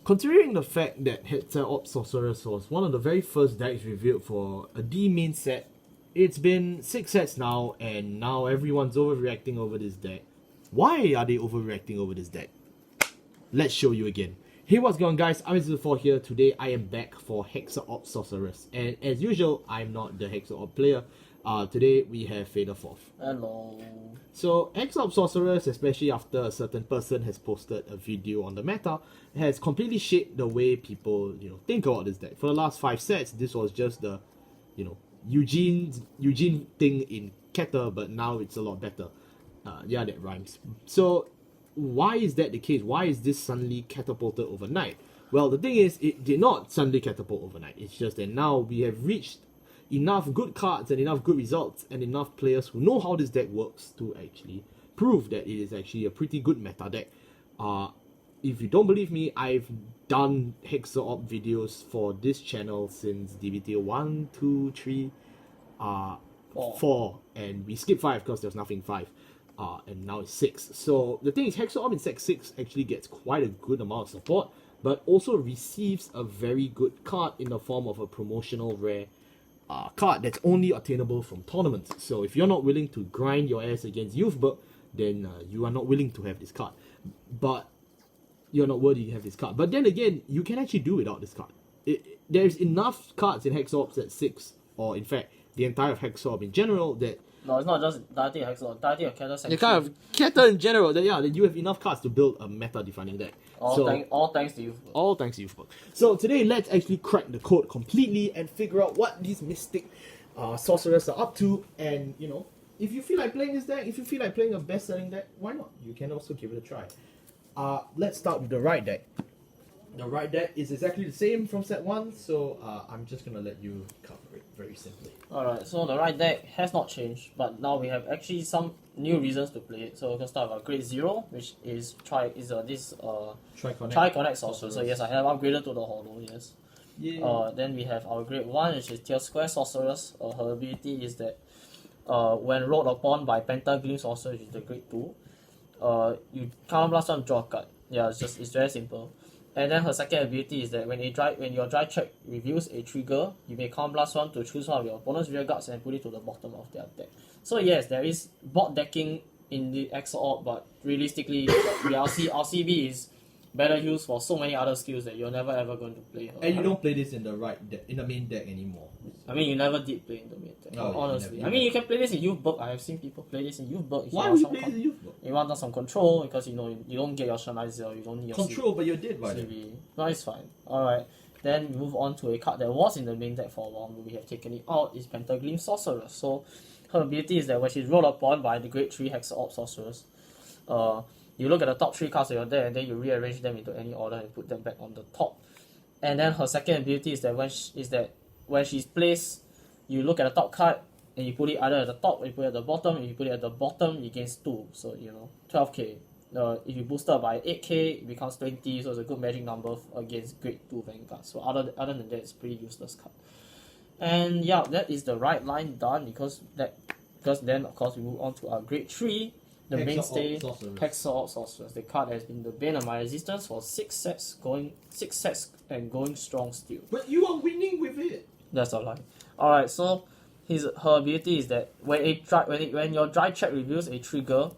Considering the fact that Hexaorb Sorceress was one of the very first decks revealed for a D main set, it's been 6 sets now, and now everyone's overreacting over this deck. Why are they overreacting over this deck? Let's show you again. Hey, what's going on, guys? I'm Dbt06 here. Today I am back for Hexaorb Sorceress, and as usual, I'm not the Hexaorb player. Today we have Fader Fourth. Hello. So Hexaorb Sorceress, especially after a certain person has posted a video on the meta, has completely shaped the way people think about this deck. For the last 5 sets, this was just the Eugene thing in Keter, but now it's a lot better. Yeah, that rhymes. So why is that the case? Why is this suddenly catapulted overnight? Well, the thing is, it did not suddenly catapult overnight. It's just that now we have reached enough good cards and enough good results and enough players who know how this deck works to actually prove that it is actually a pretty good meta deck. If you don't believe me, I've done Hexaorb videos for this channel since Dbt1, 2, 3, 4, and we skipped 5 because there was nothing 5. And now it's 6. So the thing is, Hexaorb in Set 6 actually gets quite a good amount of support, but also receives a very good card in the form of a promotional rare card that's only attainable from tournaments. So if you're not willing to grind your ass against Youthberg, then you are not willing to have this card. But you're not worthy to have this card. But then again, you can actually do without this card. There's enough cards in Hexaorb Set 6, or in fact, the entire Hexaorb in general, that No, it's not just entirety of Hexaorb, entirety of Keter section. the kind of Keter in general, that you have enough cards to build a meta-defining deck. All thanks to you. All thanks to Youthberg. So today, let's actually crack the code completely and figure out what these mystic sorcerers are up to. And if you feel like playing this deck, if you feel like playing a best-selling deck, why not? You can also give it a try. Let's start with the right deck. The right deck is exactly the same from set 1, so I'm just gonna let you cover it very simply. Alright, so the right deck has not changed, but now we have actually some new reasons to play it. So we can start with our Grade 0, which is Tri-Connect Sorcerer. So yes, I have upgraded to the Hollow, yes. Yeah. Then we have our Grade 1, which is Tier Square Sorceress. Her ability is that when rolled upon by Pentaglyph Sorcerer, which is the Grade 2, you counterblast one, draw a card. Yeah, it's very simple. And then her second ability is that when your dry check reveals a trigger, you may counterblast one to choose one of your opponent's rear guards and put it to the bottom of their deck. So yes, there is bot decking in the Hexaorb, but realistically, our CB is better used for so many other skills that you're never ever going to play her. And you don't play this in the in the main deck anymore. I mean, you never did play in the main deck, honestly. I mean, you can play this in Youthberg. I have seen people play this in Youthberg. Why would you play this in Youthberg? You want some control, because you don't get your Shanizer, you don't need your control, but you did by CB. No, it's fine. Alright, then we move on to a card that was in the main deck for a while, but we have taken it out, is Pentaglyph Sorceress. So her ability is that when she's rolled upon by the Grade 3 Hexaorb Sorceress, you look at the top 3 cards of your deck and then you rearrange them into any order and put them back on the top. And then her second ability is that when she's placed, you look at the top card and you put it either at the top or you put it at the bottom. If you put it at the bottom, it gains 2, so 12k. If you boost her by 8k, it becomes 20, so it's a good magic number against Grade 2 Vanguard. So other than that, it's pretty useless card. And yeah, that is the right line done, because then of course we move on to our Grade 3, the mainstay Hexaorb Sorceress. The card has been the bane of my resistance for 6 sets and going strong still. But you are winning with it. That's a lie. Alright, so her ability is that when your dry check reveals a trigger,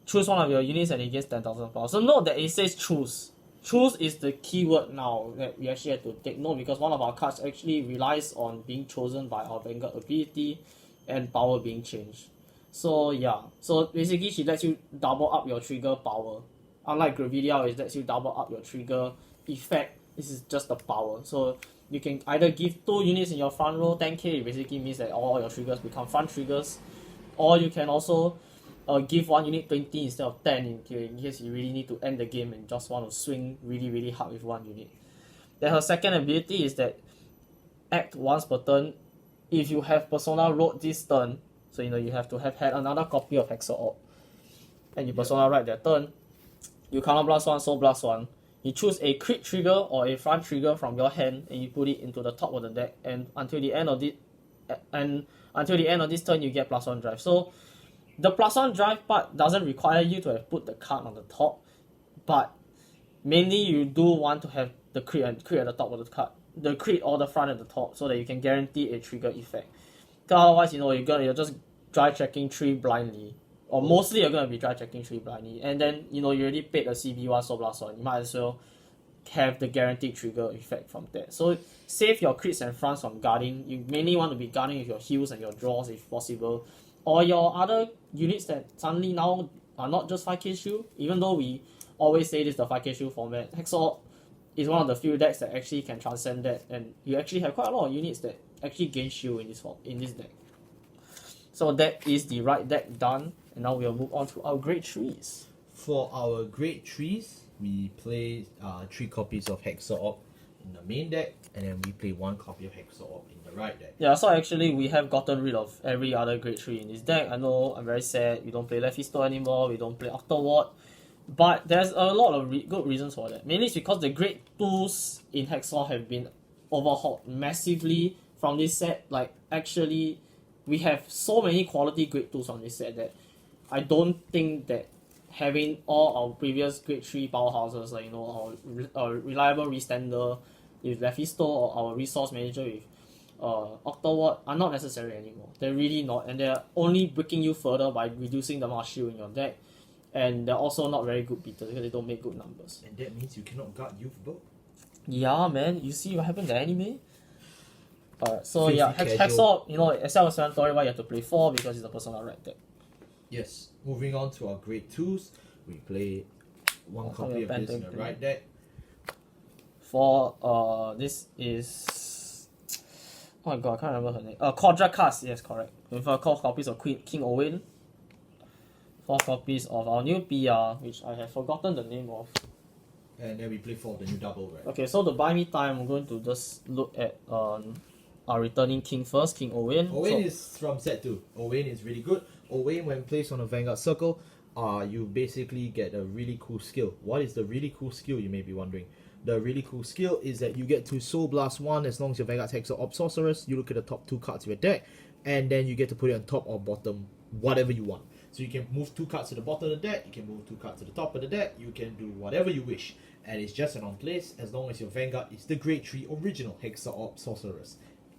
choose one of your units and it gets 10,000 power. So note that it says choose. Choose is the keyword now that we actually have to take note, because one of our cards actually relies on being chosen by our Vanguard ability and power being changed. So yeah, so basically she lets you double up your trigger power. Unlike Gravidia, which lets you double up your trigger effect, this is just the power. So you can either give 2 units in your front row 10k, it basically means that all your triggers become front triggers, or you can also give 1 unit 20 instead of 10 in case you really need to end the game and just want to swing really hard with 1 unit. Then her second ability is that act once per turn. If you have Persona rolled this turn, so you have to have had another copy of Hexaorb, and you Persona right that turn, you counterblast 1, Soul Blast 1. You choose a crit trigger or a front trigger from your hand and you put it into the top of the deck, and until the end of this turn you get +1 drive. So the +1 drive part doesn't require you to have put the card on the top, but mainly you do want to have the crit at the top of the card, the crit or the front at the top, so that you can guarantee a trigger effect. Because otherwise, you're just dry checking 3 blindly, or mostly you're gonna be dry checking 3 blindly, and then you already paid a CB1 Soul Blast on. You might as well have the guaranteed trigger effect from that. So save your crits and fronts from guarding. You mainly want to be guarding with your heals and your draws if possible, or your other units that suddenly now are not just 5k shield. Even though we always say this is the 5k shield format, Hexaorb is one of the few decks that actually can transcend that, and you actually have quite a lot of units that actually gain shield in this deck. So that is the right deck done, and now we'll move on to our grade 3s. For our grade 3s, we play 3 copies of Hexaorb in the main deck, and then we play 1 copy of Hexaorb in the right deck. Yeah, so actually we have gotten rid of every other grade 3 in this deck. I know, I'm very sad, we don't play Lephisto anymore, we don't play Octoward, but there's a lot of good reasons for that. Mainly it's because the grade 2s in Hexaorb have been overhauled massively from this set. Like, actually, we have so many quality grade 2s on this set that I don't think that having all our previous grade 3 powerhouses, like our reliable restander with Lephisto or our resource manager with Octoward are not necessary anymore. They're really not, and they're only breaking you further by reducing the amount of shield in your deck, and they're also not very good beaters because they don't make good numbers. And that means you cannot guard Youth Bow. Yeah, man, you see what happened in the anime? Alright, so Filthy yeah, casual. Hexaorb, except for 7 Tori, you have to play 4 because it's a personal right deck. Yes. Moving on to our grade 2s, we play 1 copy of this in the right deck. For this is, oh my god, I can't remember her name. Quadra cast, yes, correct. With 4 copies of King Owen, 4 copies of our new PR, which I have forgotten the name of. And then we play 4 of the new double, right? Okay, so to buy me time, I'm going to just look at our returning king first, King Owen. Owen is from set 2. Owen is really good. Owen, when placed on a Vanguard Circle, you basically get a really cool skill. What is the really cool skill, you may be wondering? The really cool skill is that you get to Soul Blast 1 as long as your Vanguard Hexaorb Sorceress. You look at the top 2 cards of your deck, and then you get to put it on top or bottom, whatever you want. So you can move 2 cards to the bottom of the deck, you can move 2 cards to the top of the deck, you can do whatever you wish. And it's just an on place as long as your Vanguard is the grade 3 original Hexaorb Sorceress.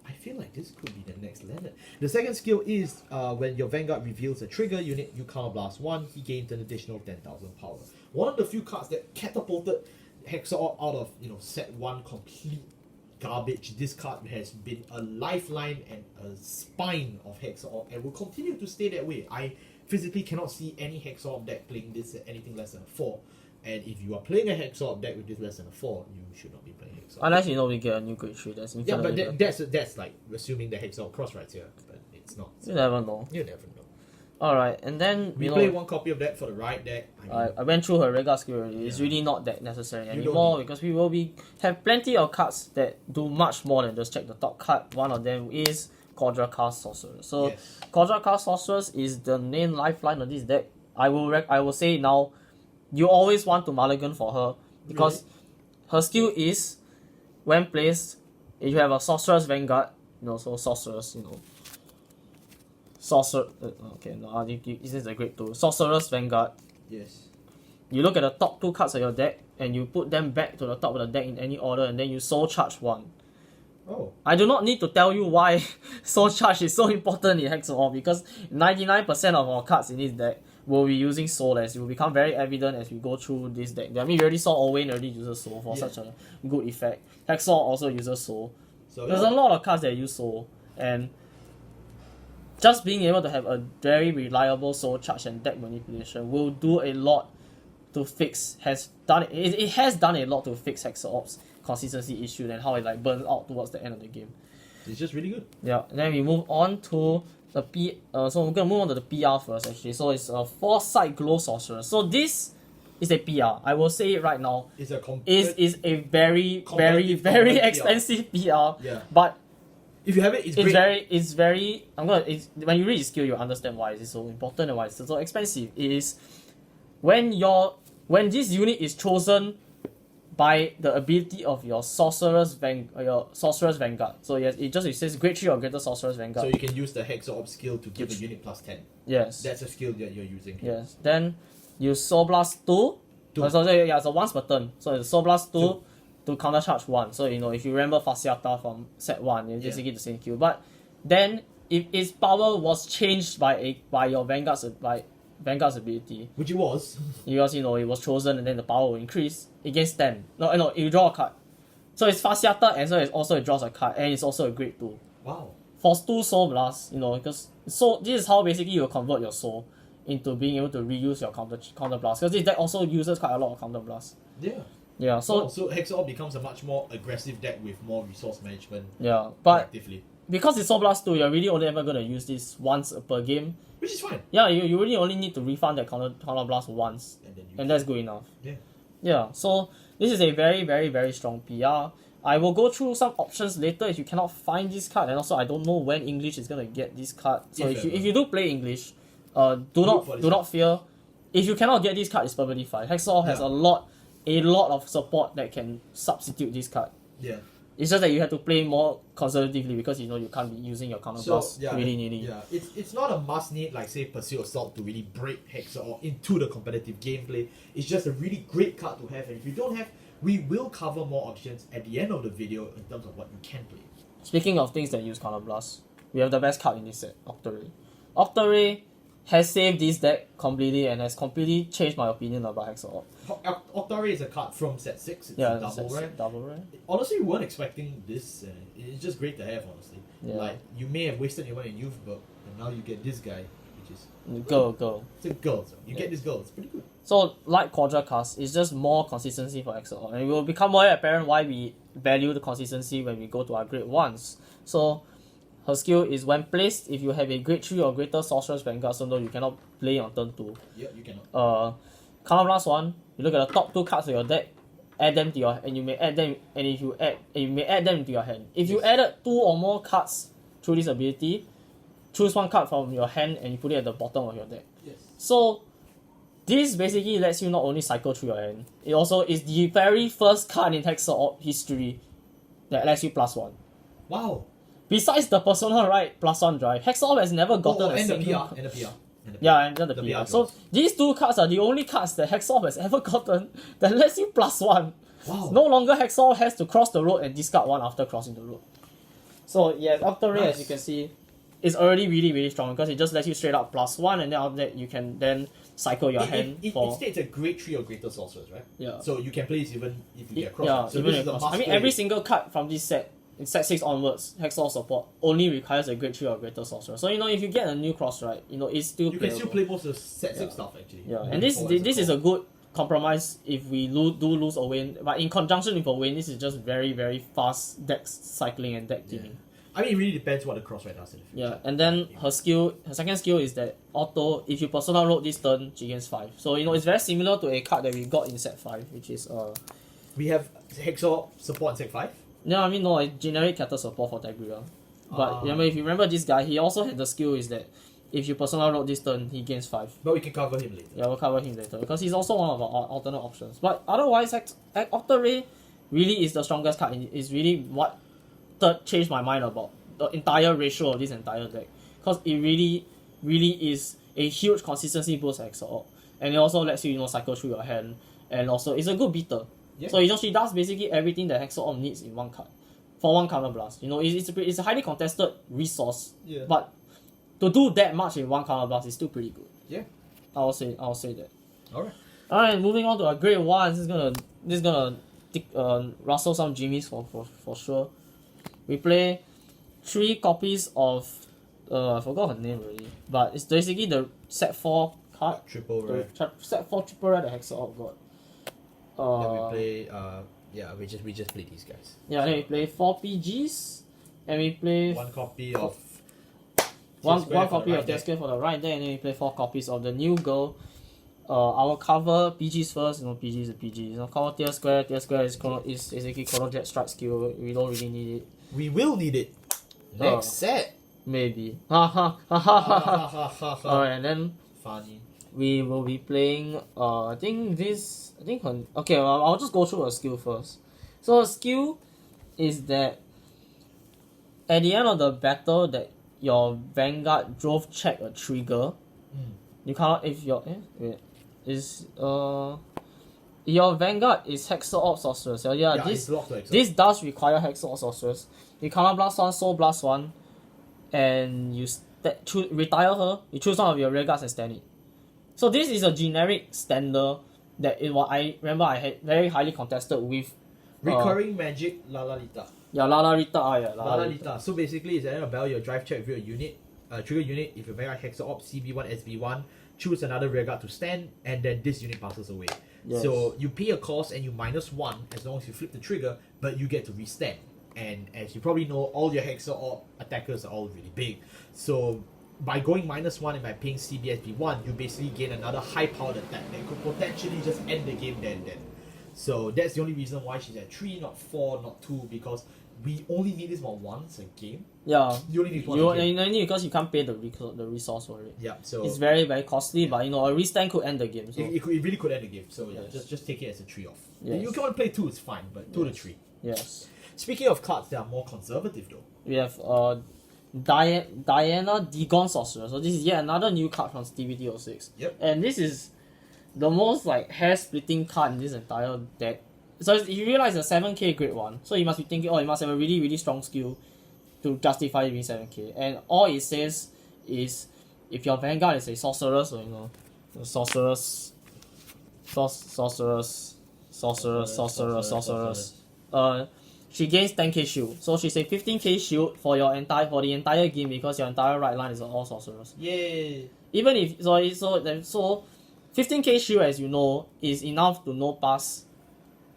I feel like this could be the next Leonard. The second skill is when your Vanguard reveals a trigger unit, you counterblast 1, he gains an additional 10,000 power. One of the few cards that catapulted Hexaorb out of set 1 complete garbage. This card has been a lifeline and a spine of Hexaorb and will continue to stay that way. I physically cannot see any Hexaorb deck playing this at anything less than a 4. And if you are playing a Hexaorb deck with this less than a 4, you should not be playing Hexaorb. Unless we get a new grade 3, that's infinitely. Yeah, but that's like assuming the Hexaorb cross rights here, but it's not. You never know. You never know. Alright, and then we play 1 copy of that for the right deck. I went through her regular skill already. It's really not that necessary anymore because we will have plenty of cards that do much more than just check the top card. One of them is Quadra Cast Sorceress. So yes. Quadra Cast Sorceress is the main lifeline of this deck. I will say now, you always want to mulligan for her because her skill is when placed, if you have a Sorceress Vanguard, so Sorceress, okay, no, this is a grade 2. Sorceress Vanguard. Yes. You look at the top 2 cards of your deck and you put them back to the top of the deck in any order, and then you soul charge 1. Oh. I do not need to tell you why soul charge is so important in Hexaorb, because 99% of our cards in this deck will be using soul, as it will become very evident as we go through this deck. I mean, we already saw Owen already uses soul for such a good effect. Hexaorb also uses soul. So there's a lot of cards that use soul, and just being able to have a very reliable soul charge and deck manipulation will do a lot to fix. It has done a lot to fix Hexaorb's consistency issue and how it burns out towards the end of the game. It's just really good. Yeah, and then we move on to the so we're gonna move on to the PR first actually. So it's a 4-side glow sorcerer. So this is a PR. I will say it right now. It's a is a very expensive PR. Yeah. But if you have it, it's great. When you read the skill, you understand why it's so important and why it's so expensive. It is when this unit is chosen by the ability of your Sorceress Vanguard. So yes, it says grade 3 or greater Sorceress Vanguard. So you can use the Hexaorb skill to give a unit plus 10. Yes. That's a skill that you're using. Yes. Then you Soul Blast 2 It's a once per turn. So it's Soul Blast 2 to counter charge 1. So if you remember Fasciata from set 1, it's basically the same Q. But then if its power was changed by your Vanguard's ability, which it was. because it was chosen and then the power will increase, it gains 10. No, you draw a card. So it's Fasciata and so it draws a card and it's also a grade 2. Wow. For 2 Soul Blast, because this is how basically you convert your soul into being able to reuse your counter blast, because this deck also uses quite a lot of counter blast. Yeah. So Hexaorb becomes a much more aggressive deck with more resource management. Yeah, but actively. Because it's Soul Blast 2, you're really only ever gonna use this once per game. Which is fine. Yeah, you really only need to refund that counter blast once, and that's good enough. Yeah. So this is a very, very, very strong PR. I will go through some options later if you cannot find this card, and also I don't know when English is gonna get this card. So if you do play English, do not fear. If you cannot get this card, it's perfectly fine. Hexaorb has a lot of support that can substitute this card. Yeah. It's just that you have to play more conservatively because you can't be using your counter blast willy-nilly. Yeah, it's not a must need like say Pursuit Assault to really break Hexaorb into the competitive gameplay. It's just a really great card to have, and if you don't have, we will cover more options at the end of the video in terms of what you can play. Speaking of things that use counter blast, we have the best card in this set, Octary. Octary has saved this deck completely and has completely changed my opinion about Hexaorb. Octary is a card from set 6. It's a double rare. Honestly, we weren't expecting this. It's just great to have, honestly. Yeah. Like, you may have wasted your money in Youth Book, and now you get this guy, which is... Go. It's a girl, so you get this girl. It's pretty good. So, like Quadra Cast, it's just more consistency for Hexaorb. And it will become more apparent why we value the consistency when we go to our grade 1s. So, her skill is when placed, if you have a grade 3 or greater Sorceress Vanguard, so no, you cannot play on turn 2. Yeah, you cannot. Counter Blast 1, you look at the top 2 cards of your deck, add them to your and you may add them you may add them into your hand. If you added 2 or more cards through this ability, choose 1 card from your hand and you put it at the bottom of your deck. Yes. So this basically lets you not only cycle through your hand, it also is the very first card in Hexaorb history that lets you +1. Wow. Besides the Persona Right +1 drive, Hexaorb has never gotten a single... And the PR. And the PR. So these 2 cards are the only cards that Hexaorb has ever gotten that lets you +1. Wow. No longer Hexaorb has to cross the road and discard 1 after crossing the road. So yes, Octary, as you can see, is already really, really strong because it just lets you straight up +1, and then after that you can then cycle your hand for... It states a grade 3 or greater sorceress, right? Yeah. So you can play this even if you get cross. Yeah, so even this if is a I mean, every single card from this set, in set 6 onwards, Hexaorb support only requires a grade 3 or greater sorcerer. So if you get a new cross, right, it's still you can still play most of the set 6 stuff actually. Yeah, and this is a good compromise if we do lose a win, but in conjunction with a win, this is just very, very fast deck cycling and deck teaming. I mean, it really depends what the cross right does in the future. Yeah, and then her second skill is that auto, if you persona road this turn, she gains 5. So it's very similar to a card that we got in set 5, which is we have Hexaorb support in set 5? No, I mean no, it's generic Keter support for Dagria. But if you remember this guy, he also had the skill is that if you personal road this turn, he gains 5. But we can cover him later. Yeah, we'll cover him later because he's also one of our alternate options. But otherwise, Octary really is the strongest card. Is really what changed my mind about the entire ratio of this entire deck, because it really, really is a huge consistency boost at Hexaorb, and it also lets you cycle through your hand, and also it's a good beater. Yeah. So she does basically everything that Hexaorb needs in one card for one counter blast. It's a highly contested resource, but to do that much in one counter blast is still pretty good. Yeah, I'll say that. Alright, moving on to a grade 1. This is gonna rustle some jimmies for sure. We play 3 copies of I forgot her name already, but it's basically the set 4 card. Triple red. Set 4 triple red that Hexaorb got. Then we play we just play these guys. Yeah, then we play 4 PGs, and we play one copy of one copy of Death for the right there, and then we play 4 copies of the new girl. I will cover PGs first. PG is a PG. Cover Tear Square. Tear Square is basically Chrono Jet Strike skill. We don't really need it. We will need it next set. Maybe. Alright, and then funny. We will be playing. I'll just go through a skill first. So a skill is that at the end of the battle that your Vanguard drove check a trigger. You cannot Your Vanguard is Hexaorb Sorceress. Yeah, it's locked to Hexaorb. this does require Hexaorb Sorceress. You Counterblast 1, Soul Blast 1, and you retire her, you choose one of your rear guards and stand it. So this is a generic standard that is what I remember I had very highly contested with Recurring magic Lalalita. yeah, Lalalita. Lalalita. So basically, it's at the end of battle, your drive check with your unit, trigger unit. If you Vanguard Hexaorb CB1 SB1, choose another rearguard to stand, and then this unit passes away. Yes. So you pay a cost and you -1 as long as you flip the trigger, but you get to restand. And as you probably know, all your Hexaorb attackers are all really big. So by going -1 and by paying CBSB1, you basically gain another high-powered attack that could potentially just end the game then. So that's the only reason why she's at 3, not 4, not 2, because we only need this one once a game. Yeah. You only need one a game. Only because you can't pay the resource for it. Yeah, so it's very, very costly, but a restand could end the game. So. It really could end the game. So yeah, Yes. just take it as a 3 off. Yes. You can only play 2, it's fine, but 2 to 3. Yes. Speaking of cards that are more conservative though. We have Diana Dagon Sorceress. So this is yet another new card from Dbt06. Yep. And this is the most hair-splitting card in this entire deck. So you realize it's a 7k grade 1. So you must be thinking, you must have a really, really strong skill to justify it being 7k. And all it says is, if your Vanguard is a Sorceress, or Sorceress, she gains 10k shield. So she's a 15k shield for the entire game because your entire right line is all Sorcerers. Yay! Even if so 15k shield, as you know, is enough to no pass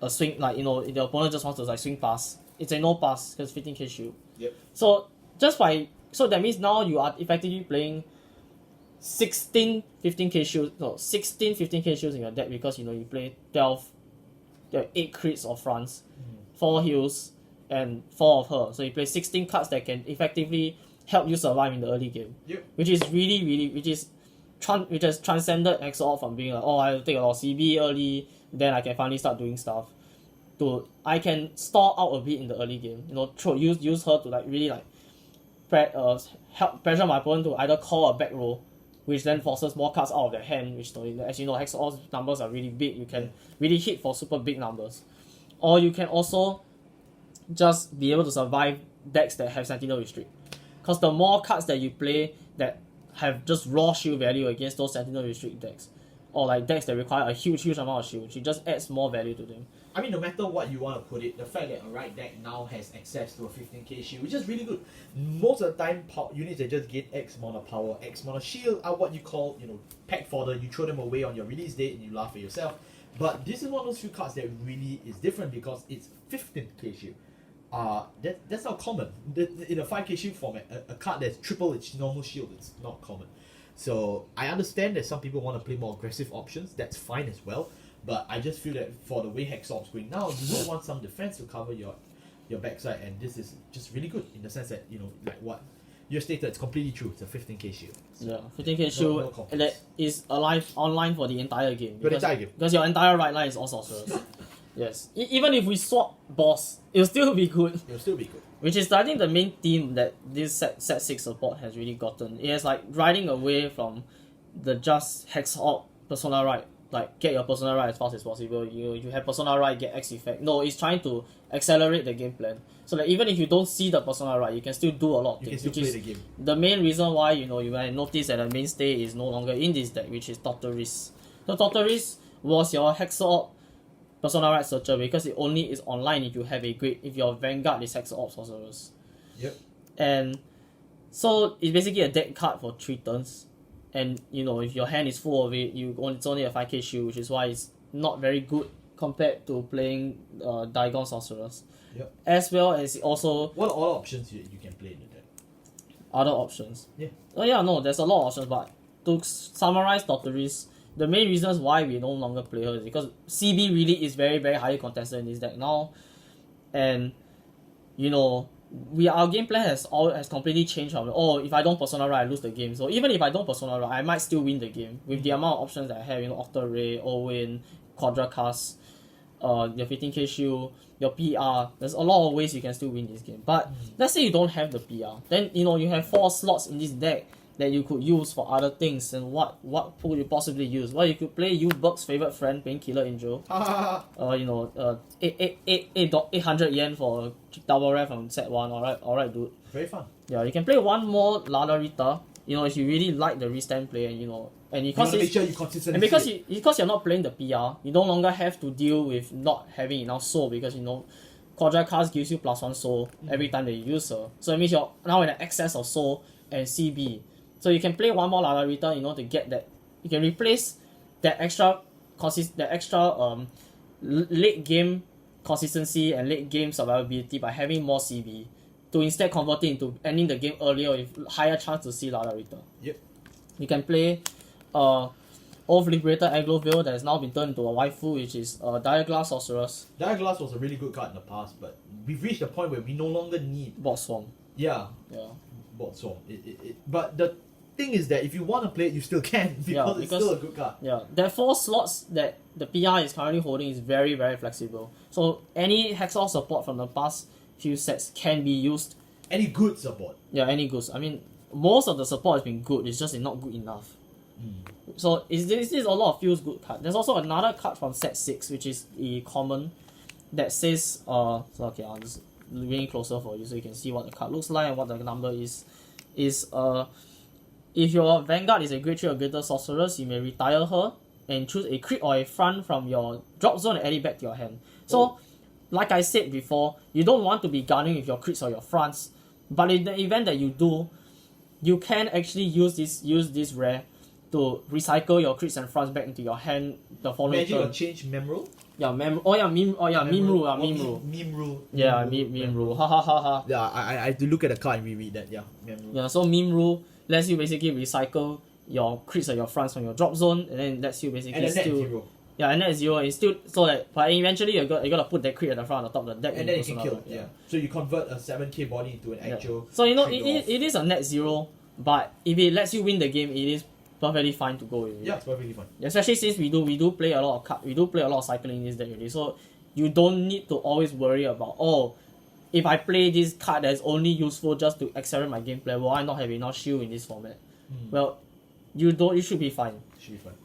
a swing, if the opponent just wants to swing pass, it's a no pass because 15k shield. Yep. So that means now you are effectively playing 16 15k shields, 16 15k shields in your deck because you play 12, 8 crits of France, 4 heals, and 4 of her. So you play 16 cards that can effectively help you survive in the early game. Yep. Which is which has transcended Hexaorb from being I'll take a lot of CB early, then I can finally start doing stuff. I can stall out a bit in the early game. Use her to really help pressure my opponent to either call a back row, which then forces more cards out of their hand, which as you know, Hexaorb's numbers are really big. You can really hit for super big numbers. Or you can also just be able to survive decks that have Sentinel Restrict. Because the more cards that you play that have just raw shield value against those Sentinel Restrict decks, or decks that require a huge amount of shield, she just adds more value to them. I mean, no matter what you want to put it, the fact that a right deck now has access to a 15k shield, which is really good. Most of the time, units that just get X amount of power, X amount of shield are what you call, pack fodder. You throw them away on your release date and you laugh at yourself. But this is one of those few cards that really is different because it's 15k shield. That's not common. In a 5k shield format, a card that's triple its normal shield, it's not common. So I understand that some people want to play more aggressive options. That's fine as well. But I just feel that for the way Hexaorb's going now, you would want some defense to cover your backside, and this is just really good in the sense that like what you stated, it's completely true. It's a 15k shield. So yeah, 15k shield that is alive online for the entire game. Because your entire right line is all Sorcerers. Yes. Even if we swap boss, it'll still be good. Which is, I think, the main theme that this set 6 support has really gotten. It has riding away from the just Hexaorb Persona right. Get your Persona right as fast as possible. You have Persona right, get X effect. No, it's trying to accelerate the game plan. So that even if you don't see the Persona right, you can still do a lot of things. Which is the main reason why you might notice that the mainstay is no longer in this deck, which is Tortoise. So Tortoise was your Hexaorb Persona right searcher because it only is online if you have if your Vanguard is Hexaorb Sorceress. Yep. And so it's basically a deck card for 3 turns. And if your hand is full of it, it's only a 5k shield, which is why it's not very good compared to playing Dagon Sorceress. Yep. As well as also... What are all options you can play in the deck? Other options? Yeah. Oh yeah, no, there's a lot of options, but to summarize Tortoise, the main reasons why we no longer play her is because CB really is very, very highly contested in this deck now. And, our game plan has completely changed from if I don't Persona right, I lose the game. So even if I don't Persona right, I might still win the game with the amount of options that I have. Octa Ray, Owen, Quadra Cast, your 15k shield, your PR. There's a lot of ways you can still win this game. But let's say you don't have the PR, then you have 4 slots in this deck that you could use for other things, and what would you possibly use? Well, you could play you Berg's favorite friend playing Killer Angel. 800 yen for double rare from set 1. Alright, dude. Very fun. Yeah, you can play one more Lada Rita. If you really like the restand play, and because you make sure you consistently. and because you're not playing the PR, you no longer have to deal with not having enough soul, because Quadra cards gives you +1 soul every time that you use her. So it means you're now in an excess of soul and CB. So you can play one more Lada Rita, to get that. You can replace that extra late game consistency and late game survivability by having more CB, to instead convert it into ending the game earlier with higher chance to see Lada Rita. Yep. You can play Oath Liberator Agloville that has now been turned into a waifu, which is Diaglass Sorceress. Diaglass was a really good card in the past, but we've reached a point where we no longer need Bot Swarm. Yeah. Bot Swarm. But the thing is that if you want to play it, you still can, because it's still a good card. Yeah, there are 4 slots that the PR is currently holding is very, very flexible. So any Hexaorb support from the past few sets can be used. Any good support. Yeah, any goods. I mean, most of the support has been good, it's just not good enough. So this is a lot of feels good card. There's also another card from set 6, which is the common, that says I'll just bring it closer for you so you can see what the card looks like and what the number is. If your Vanguard is a grade 3 or greater sorceress, you may retire her and choose a crit or a front from your drop zone and add it back to your hand. So, like I said before, you don't want to be gunning with your crits or your fronts, but in the event that you do, you can actually use this rare to recycle your crits and fronts back into your hand the following Imagine turn. you change Memro. Meme rule. Yeah, meme rule. Ha ha ha ha. Yeah, I had to look at the card and reread that. Yeah, meme rule. Yeah, so meme rule lets you basically recycle your crits or your fronts from your drop zone, and then lets you basically and still. Net 0. Yeah, and net 0 is still so that, but eventually you're gonna put that crit at the front on top of the deck, And then you can kill. Yeah. So you convert a 7k body into an actual. So it is a net 0, but if it lets you win the game, it is perfectly fine to go with it. Yeah, it's perfectly fine. Especially since we do play a lot of cycling in this deck already, so you don't need to always worry about, if I play this card that is only useful just to accelerate my gameplay, will I not have enough shield in this format? Well, you should be fine.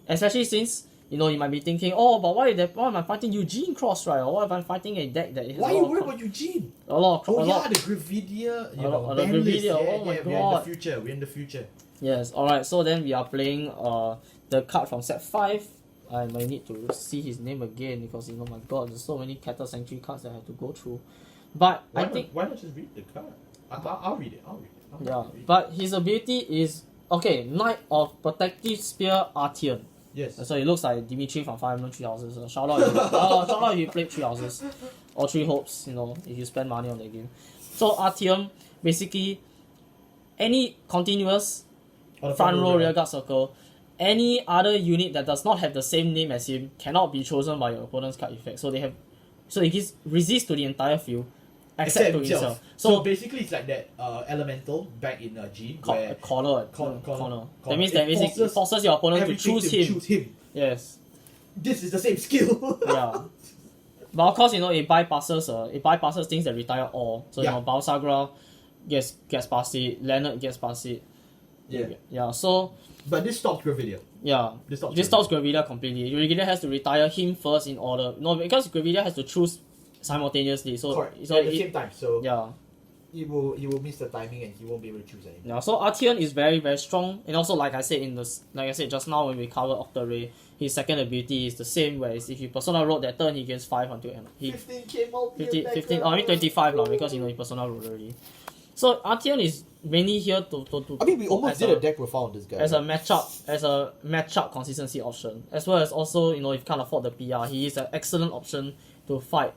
Especially since you might be thinking, but why am I fighting Eugene Cross, right? Or what if I'm fighting a deck that has why are you worried about Eugene? The Gravidia, the Gravidia, oh my god. We're in the future. Yes, alright, so then we are playing the card from set 5. I might need to see his name again because my god, there's so many Keter Sanctuary cards that I have to go through. But why not just read the card? I'll read it. But his ability is Knight of Protective Spear Artian. Yes. So it looks like Dimitri from Fire Emblem 3 houses. So shout out if you played 3 houses. Or 3 hopes, if you spend money on that game. So Artium, basically any continuous front row rear guard circle, any other unit that does not have the same name as him cannot be chosen by your opponent's card effect. So it gives resist to the entire field except to himself. So basically it's like that elemental back in G where corner. That means that basically forces your opponent to choose him. Yes. This is the same skill. Yeah. But of course, it bypasses things that retire all. So Balsagra gets past it, Leonard gets past it. Yeah. So but this stops Gravidia. Yeah. This stops Gravidia completely. Gravidia has to retire him first in order. No, because Gravidia has to choose simultaneously. So correct. So at the same time. So yeah. He will miss the timing and he won't be able to choose anything. Yeah, so Artian is very, very strong, and also like I said just now when we covered Octare, his second ability is the same, whereas if you Persona rolled that turn, he gains 5 until end. 15k multi 15 I mean 25 because he Persona rolled already. So Artian is mainly here to we almost did a deck profile on this guy. As a matchup consistency option. As well as also, if you can't afford the PR, he is an excellent option to fight.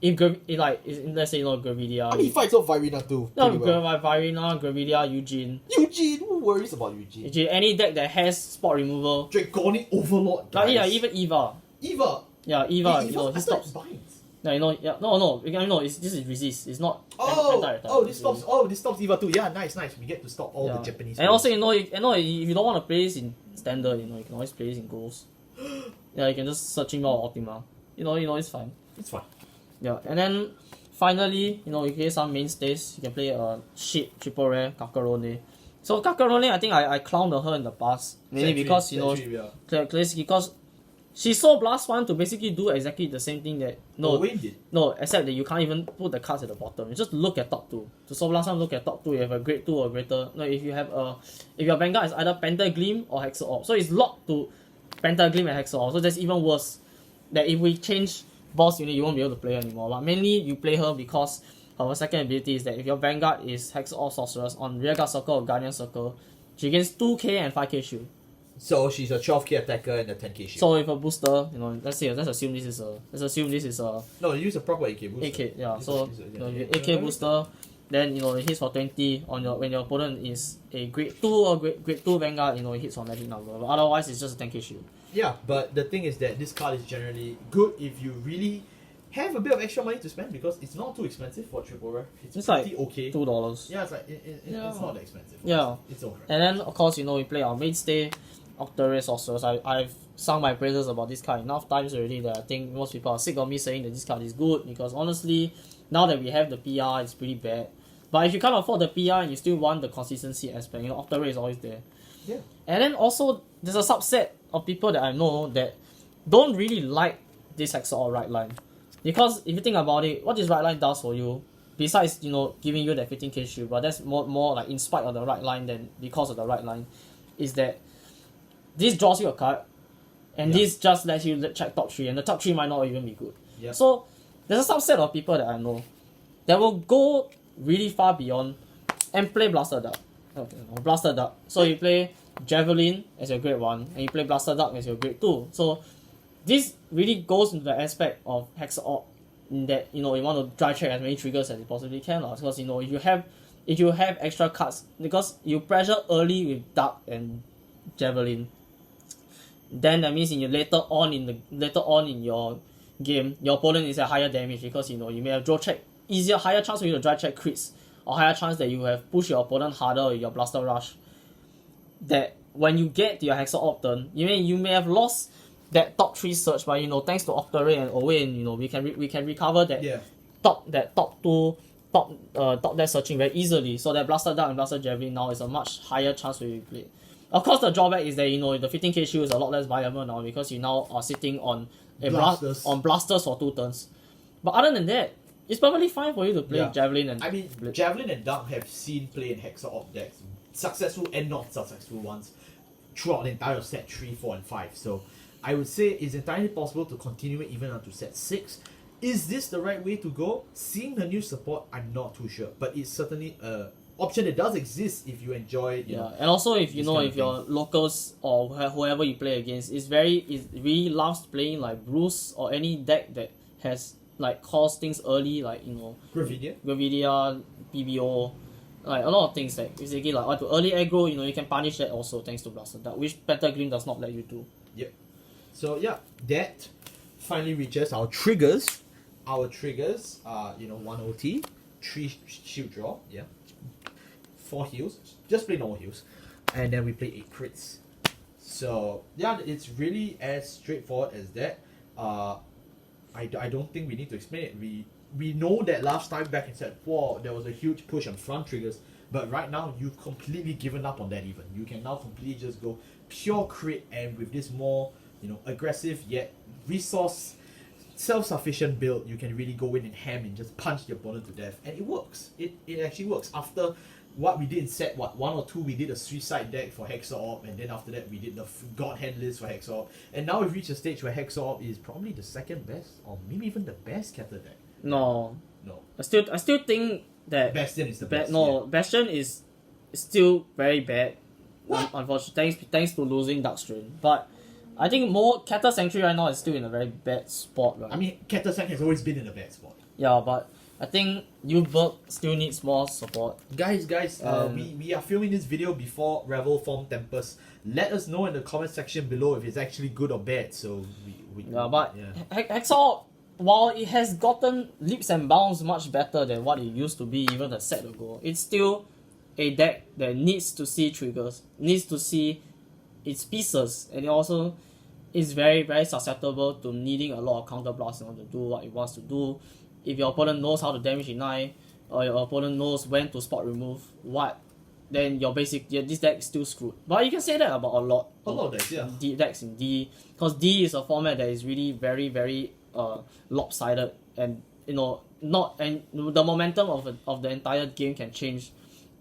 Let's say Gravidia. He fights off Virina too. Virina, Gravidia, Eugene. Who worries about Eugene? Any deck that has spot removal. Draconic Overlord. Guys. Yeah, even Eva. Yeah, Eva. He stops. No. This is resist. It's not. This stops Eva too. Yeah, nice. We get to stop all the Japanese. And also, if you don't want to play this in standard, you can always play this in goals. Yeah, you can just search him out Optima. It's fine. It's fine. Yeah, and then finally, you play some mainstays. You can play a shit triple rare Kakarone. So Kakarone, I think I clowned her in the past. Mainly because, you know, because she's so blast one to basically do exactly the same thing that no, except that you can't even put the cards at the bottom. You just look at top 2. To so blast one, look at top 2. You have a grade 2 or greater. No, if your Vanguard is either Pentagleam or Hexaorb, so it's locked to Pentagleam and Hexaorb. So that's even worse. That if we change boss unit, you won't be able to play her anymore. But mainly you play her because her second ability is that if your Vanguard is Hexaorb Sorceress on Rearguard Circle or Guardian Circle, she gains 2k and 5k shield. So she's a 12k attacker and a 10k shield. So if a booster, you know, let's assume this is a no, use a proper AK booster. AK, yeah. So AK booster, then you know it hits for 20 on when your opponent is a grade 2 or grade 2 Vanguard, you know it hits for magic number. But otherwise it's just a 10k shield. Yeah, but the thing is that this card is generally good if you really have a bit of extra money to spend because it's not too expensive for triple rare. It's pretty like okay. $2. Yeah, it's like it's not that expensive. Yeah, it's alright. And then of course you know we play our mainstay, Octarius Sorceress. I've sung my praises about this card enough times already that I think most people are sick of me saying that this card is good because honestly, now that we have the PR, it's pretty bad. But if you can't afford the PR and you still want the consistency aspect, you know, Octarius is always there. Yeah. And then also there's a subset of people that I know that don't really like this Hexaorb right line. Because if you think about it, what this right line does for you, besides, you know, giving you that 15k shield, but that's more like in spite of the right line than because of the right line, is that this draws you a card, and this just lets you check top 3, and the top 3 might not even be good. Yep. So there's a subset of people that I know that will go really far beyond and play Blaster Duck. Okay, or Blaster Duck. So you play Javelin as your grade 1, and you play Blaster Duck as your grade 2. So this really goes into the aspect of Hexaorb in that, you know, you want to dry check as many triggers as you possibly can. Because, you know, if you have extra cards, because you pressure early with Duck and Javelin, then that means later on in your game, your opponent is at higher damage because, you know, you may have draw check higher chance for you to dry check crits, or higher chance that you have pushed your opponent harder with your Blaster Rush. That when you get to your Hexaorb turn, you may have lost that top 3 search, but, you know, thanks to Octary and Owen, you know, we can recover that top 2 top deck searching very easily. So that Blaster Duck and Blaster Javelin now is a much higher chance when you play. Of course, the drawback is that, you know, the 15k shield is a lot less viable now because you now are sitting on blasters for 2 turns. But other than that, it's perfectly fine for you to play Javelin and... I mean, Javelin and Duck have seen play in Hexaorb decks, successful and not successful ones, throughout the entire set 3, 4, and 5. So I would say it's entirely possible to continue it even onto set 6. Is this the right way to go? Seeing the new support, I'm not too sure, but it's certainly a option that does exist if you enjoy. You know, and also if if your locals or whoever you play against is really loves playing like Bruce or any deck that has like caused things early, like, you know, Gravidia, PBO, like a lot of things like basically like to early aggro, you know, you can punish that also thanks to Blaster Duck, which Pentagleam does not let you do. Yep. So yeah, that finally reaches our triggers. Our triggers are, you know, 1 OT, 3 shield draw, 4 heals, just play normal heals, and then we play 8 crits. So yeah, it's really as straightforward as that. I don't think we need to explain it. We know that last time back in set 4 there was a huge push on front triggers, but right now you've completely given up on that. Even you can now completely just go pure crit, and with this more, you know, aggressive yet resource self-sufficient build, you can really go in and ham and just punch the opponent to death, and it works. It actually works. After what we did in set 1 or 2, we did a suicide deck for Hexaorb, and then after that we did the God Hand list for Hexaorb, and now we've reached a stage where Hexaorb is probably the second best or maybe even the best Keter deck. No. I still think that Bastion is the best. Bastion is still very bad. What? Unfortunately, thanks to losing Darkstrain. But I think more Keter Sanctuary right now is still in a very bad spot. Right? I mean, Keter Sank has always been in a bad spot. Yeah, but I think Uberg still needs more support. Guys, we are filming this video before Revel form Tempest. Let us know in the comment section below if it's actually good or bad. So Hexaorb, while it has gotten leaps and bounds much better than what it used to be even a set ago, it's still a deck that needs to see triggers, needs to see its pieces, and it also is very, very susceptible to needing a lot of counter blasts in order to do what it wants to do. If your opponent knows how to damage deny, or your opponent knows when to spot remove, what then this deck is still screwed. But you can say that about a lot of decks, yeah. Decks in D, because D is a format that is really very, very lopsided, and the momentum of the entire game can change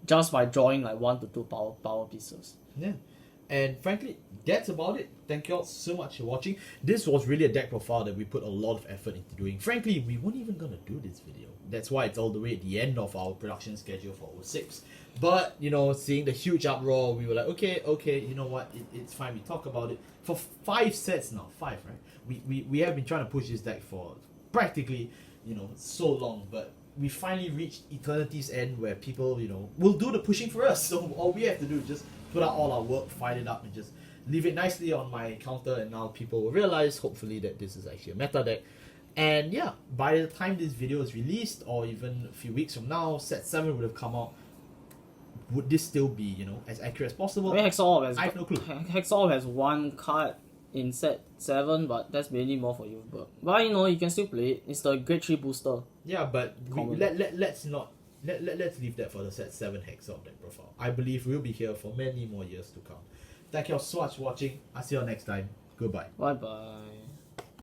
just by drawing like 1 to 2 power pieces. Yeah. And frankly, that's about it. Thank you all so much for watching. This was really a deck profile that we put a lot of effort into doing. Frankly, we weren't even going to do this video. That's why it's all the way at the end of our production schedule for 06. But, seeing the huge uproar, we were like, okay, you know what, it's fine, we talk about it. For 5 sets now, 5, right? We have been trying to push this deck for practically, so long, but we finally reached Eternity's End where people, will do the pushing for us. So all we have to do is just put out all our work, fight it up, and just leave it nicely on my counter, and now people will realize, hopefully, that this is actually a meta deck. And yeah, by the time this video is released, or even a few weeks from now, set 7 would have come out. Would this still be, as accurate as possible? I I have no clue. Hexaorb has 1 card in set 7, but that's mainly more for you. But you can still play it. It's the grade 3 booster. Yeah, but let's leave that for the set 7 Hexaorb deck profile. I believe we'll be here for many more years to come. Thank you all so much for watching. I'll see you all next time. Goodbye. Bye bye.